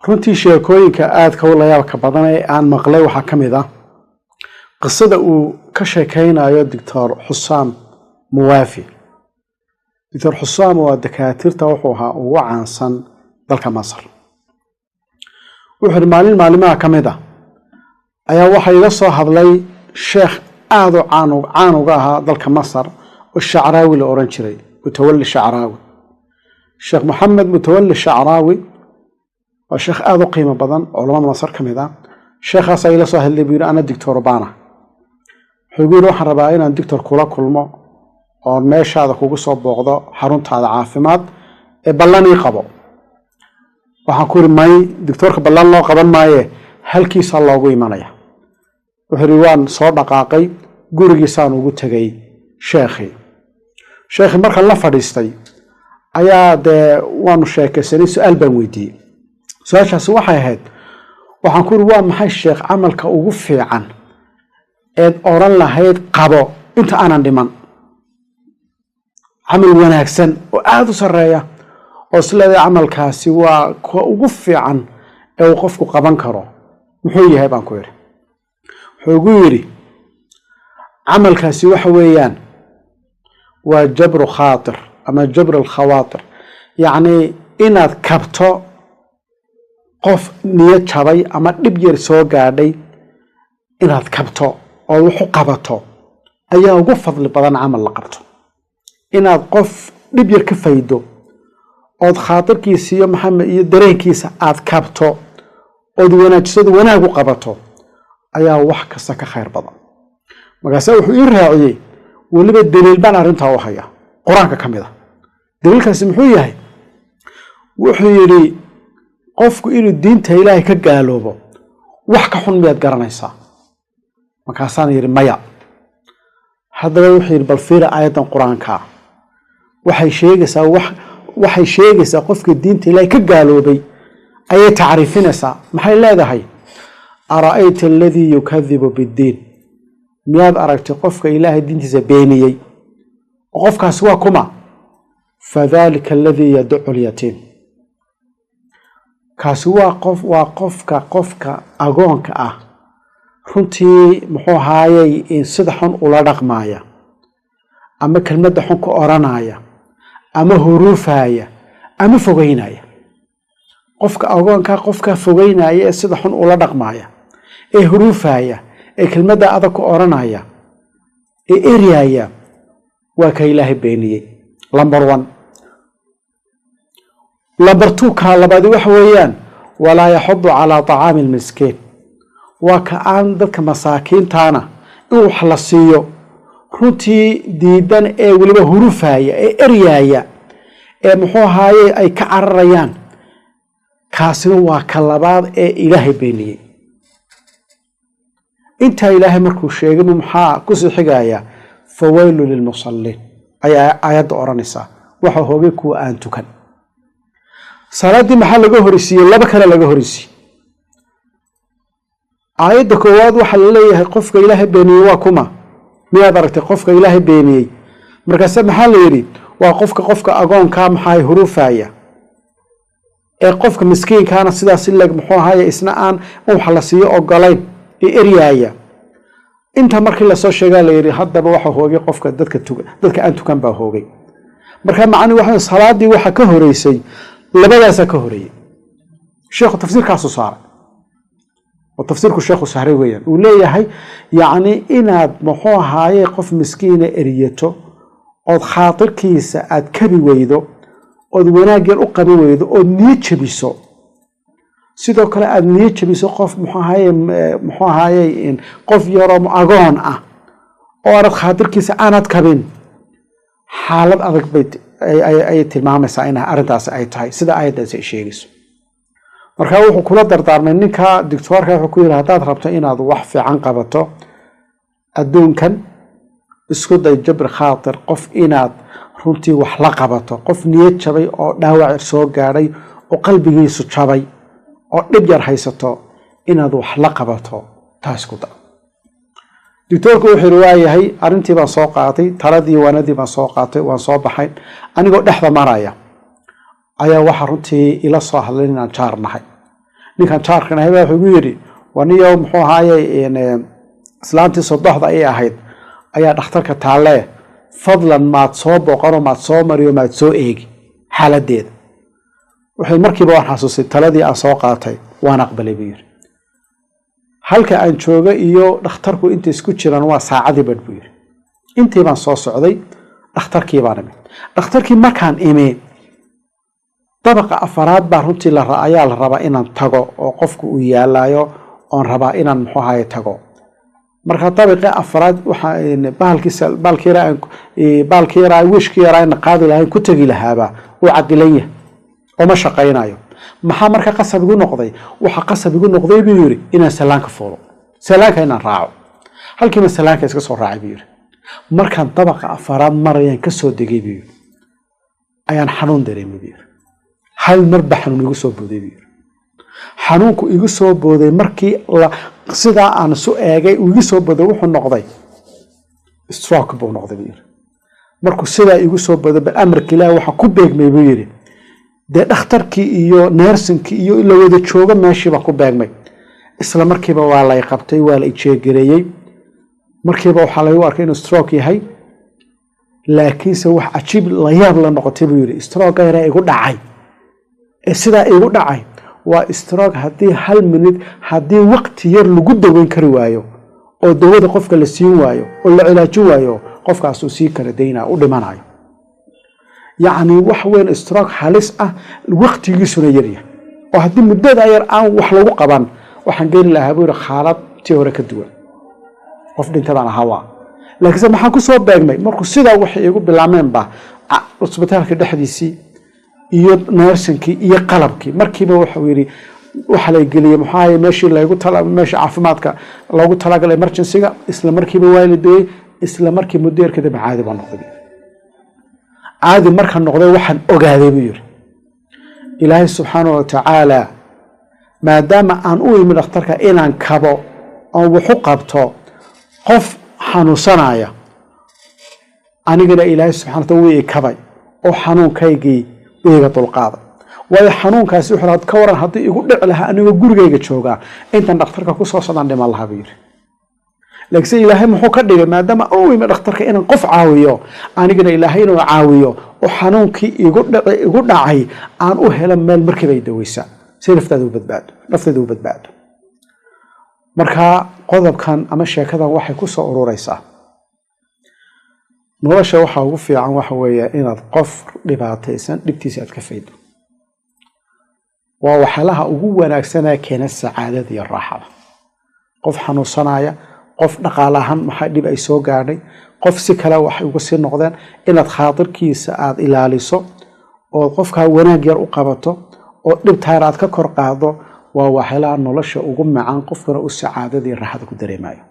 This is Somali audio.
runtii sheekooyinka aadka u layaabka badan ee aan maqlay waxaa ka mid ah qisada uu ka sheekaynayo doctor Xusaan Muwaafi. doctor Xusaan waa dakaatiirta wuxuu ahaa ugu caansan dalka Masar. wuxuu maalimaha ka mid ah ayaa waxa iga soo hadlay sheekh aad u caan uga ahaa dalka Masar oo Shacraawi la oran jiray, Mutawalli Shacraawi. Sheekh Maxamed Mutawalli Shacraawi waa sheekh aad u qiimo badan oo culimada Masar ka mid ah. sheekhaas ayaa la soo hadlay buu ana doctor Bana. wuxuu waxaan rabaa inaan doctor kula kulmo oo meeshaada kugu soo booqdo xaruntaada caafimaad ee ballani qabo. waxaan ku rimay doctorka ballan loo qaban maaye halkiisa loogu imanaya. wuxuu waan soo dhaqaaqay gurigiisaan ugu tagay sheekhi marka la fadhiistay ayaa waanu sheekaysanay su'aal baan weydiiyey. su'aashaasi waxay ahayd waxaan ku waa maxay sheekh camalka ugu fiican ee oran lahayd qabo inta aanan dhiman, camal wanaagsan oo aad u sareeya oo isleeyahay camalkaasi waa kuwa ugu fiican ee uu qofku qaban karo muxuu yahay baan ku yiri. wuxuu ugu yiri camalkaasi waxa weeyaan waa jabru khaatir ama jabr al-khawaatir, yacni inaad kabto qof niyad jabay ama dhib yar soo gaadhay inaad kabto oo wax u qabato ayaa ugu fadli badan camal la qabto. inaad qof dhib yar ka faydo oo khaatirkiisa iyo maxamed iyo dareenkiisa aad kabto oo wanaajisada wanaag u qabato ayaa wax kasta ka khayr badan. markaas wuxuu ii raaciyay waliba daliil baan arintaa u haya quraanka kamid ah. daliilkaasi muxuu yahay? wuxuu yiri qofku inuu diinta Ilaahay ka gaaloobo wax ka xun miyaad garanaysaa? markaasaan yiri maya. haddaba wuxuu yiri bal fiira aayadan quraanka waxay sheegaysaa qofka diinta Ilaahay ka gaaloobay ayay taariifinaysaa. maxay leedahay? ara'ayta alladhi yukadhibu bid-din, miyaad aragtay qofka Ilaahay diintiisa beeniyay? qofkaas waa kuma? fadhalika alladhi yad'u al-yatim, kaasi waa qofka agoonka ah runtii muxuu haayay in sida xun ula dhaqmaaya ama kelmadda xun ku oranaya ama huruufaya ama fogeynaya. qofka agoonka qofka fogeynaya ee sida xun ula dhaqmaaya ee huruufaya ee kelmadda adag ku oranaya ee eriyaya waa ka Ilaahay beeniyay. number 1. number 2 ka labaad waxa weeyaan walaa yaxudu ala ta'aam al-miskiin, waa ka aan dadka masaakiintaana in wax la siiyo runtii diidan ee waliba huruufaya ee eriyaya ee muxuu haayay ay ka cararayaan. kaasina waa ka labaad ee Ilaahay beeniyay. inta Ilaahay markuu sheegay maxaa ku sii xigaya fawaylu lil musalliin ayaa aayad oranaysa waxa hoogay kuwa aan tukan. salaadii maxaa laga horisiiyay? laba kale laga horisiiyay. aayadda koowaad waxa la leeyahay qofka Ilaahay beeniyay waa kuma? miyaad aragtay qofka Ilaahay beeniyay? markaas maxaa la yiri waa qofka agoonka maxay huruufaya ee qofka miskiinkaana sidaas lag muxuu ahaay isna aan wax la siiyo ogolayn ee eriyaya. inta markii la soo sheegay la yiri haddaba waxa hoogay qofka dadka aan tukan baa hoogay. marka macni waxa salaadii waxa ka horeysay labadaas ka horeeyay. sheekhu tafsiirkaas soo saaray oo tafsiirku sheekhu sahray weeyaan uu leeyahay yaani inaad muxuu ahaay qof miskiin eriyato oo khaatirkiisa aad kabi weydo oo wanaag yar u qabi weydo oo niyad jabiso. sidoo kale aad niyad jabiso qof muxuu ahaayay in qof yar oo agoon ah oo arad khaatirkiisa aanad kabin xaalad adag bay ay tilmaamaysaa in arintaas ay tahay sida aayadaas ay sheegayso. marka wuxuu kula dardaarmay ninka doctorka wuxuu ku yiraahdaa hadaad rabto inaad wax fiican qabato adduunkan isku day jabr khaatir, qof inaad runtii wax la qabato, qof niyad jabay oo dhaawac soo gaaray oo qalbigiisu jabay oo dhib yar haysato inaad wax la qabato taas ku daa. doctorku wuxuu riwaayahay arintii baan soo qaatay, taladii waanadii baan soo qaatay, waan soo baxay anigoo dhexda maraya ayaa waxa runtii ila soo hadlay inaan jaar nahay ninkan jaarkan ahay wuxuu ugu yidhi waniyo muxuu ahaayey islaantii sodoxda ay ahayd ayaa dhakhtarka taalee fadlan maad soo booqano maad soo mariyo maad soo eegi xaaladeeda waxay markiiba waan xasuustay taladii aan soo qaatay waan aqbalay buu yidhi halka aan jooga iyo dhakhtarku inta isku jiraan waa saacadii bad buu yidhi intii baan soo socday dhakhtarkii baan imi dhakhtarkii markaan imi dabaqa afaraad baa runtii ayaa la rabaa inaan tago oo qofku uu yaalayo oon rabaa inaan muxuu ahaye tago marka dabaqa afaraad baalkii yaraa wishkii yaraa in qaadi lahayn ku tegi lahaaba uu cadilan yahay oo ma shaqaynayo maxaa marka qasab igu noqday waxa qasab igu noqday buu yiri inaan salaanka fuulo salaanka inaan raaco halkii salaanka iska soo raacay buu yiri markaan dabaqa afaraad marayaan ka soo degay buu yiri ayaan xanuun dareemay buu yiri hal marba xanuun igu soo booday buu yiri xanuunku igu soo booday markii sida aan soo eegay igu soo booday wuxuu noqday stroke buu noqday buu yiri markuu sida igu soo booday bal amarka Ilaahay waxa ku beegmay buu yiri de dhakhtarkii iyo nursingkii iyo la wada jooga meeshiiba ku beegmay isla markiiba waa la qabtay waa la jeegareeyay markiiba waxa lagu arkay inuu stroke yahay laakiinse wax ajiib la yaab la noqotay buu yiri stroke ayra igu dhacay sida igu dhacay waa stroke hadii hal minute hadii waqti yar lagu daweyn kari waayo oo dawada qofka la siin waayo oo la cilaajin waayo qofkaas uu sii kala deynaa u dhimanayo يعني وحوين استراك حالس الوقت يجسون يريه وهدي مدة أير عن وحلو قبان وحنقول لها بير خالد تيورك الدول وفدين تبعنا هوا لكن إذا ما حكوا صوب باجمي مركو سيدا وحي يقول بالعمين با رتبتها كده حديثي يد نيرسنكي يقلبكي مركبه وحويري وحلا يقولي محاي ماشي لا يقول طلع ماشي عفماتك لو قلت طلع قال إمرجنسي إسلام مركبه والدي إسلام مركب مدير كده بعادي بنقضي عادي مركب نقضي وحن أجهده بير إلهي سبحانه وتعالى ما دام أن أوي من اخترك إن أن كبو أو وحقبته قف حنو صنايا أنا قل إلهي سبحانه وتعالى كبي أو حنون كيجي ويجا طلقاض ويا حنون كاسي حراد كورا هذي يقول لها أنه يقول جيجا شوكا أنت نخترك كوسا عند مالها بير لكن إلهي محوكر ما دام أوي من اخترك إن قف عاويو أنا قل إلهي إنه عاويو وحنون كي يقول نعي أن أهلا مال مركبة يدويسا سيرفتدو بدباد marka qodobkan ama sheekada waxay ku soo ururaysaa nolosha waxa ugu fiican waxa weeye inaad qof dhibaataysan dhibtiisa aad ka faydo waa waxalaha ugu wanaagsan ee keena sacaadada iyo raaxada qof xanuunsanaya qof dhaqaalahan maxay dhib ay soo gaadhay qof si kale wax ugu sii noqdeen inaad khaatirkiisa aad ilaaliso oo qofka wanaag yar u qabato oo dhibtaar aad ka kor qaado waa waxyaalaha nolosha ugu macaan qofkana u sacaadada iyo raaxada ku dareemayo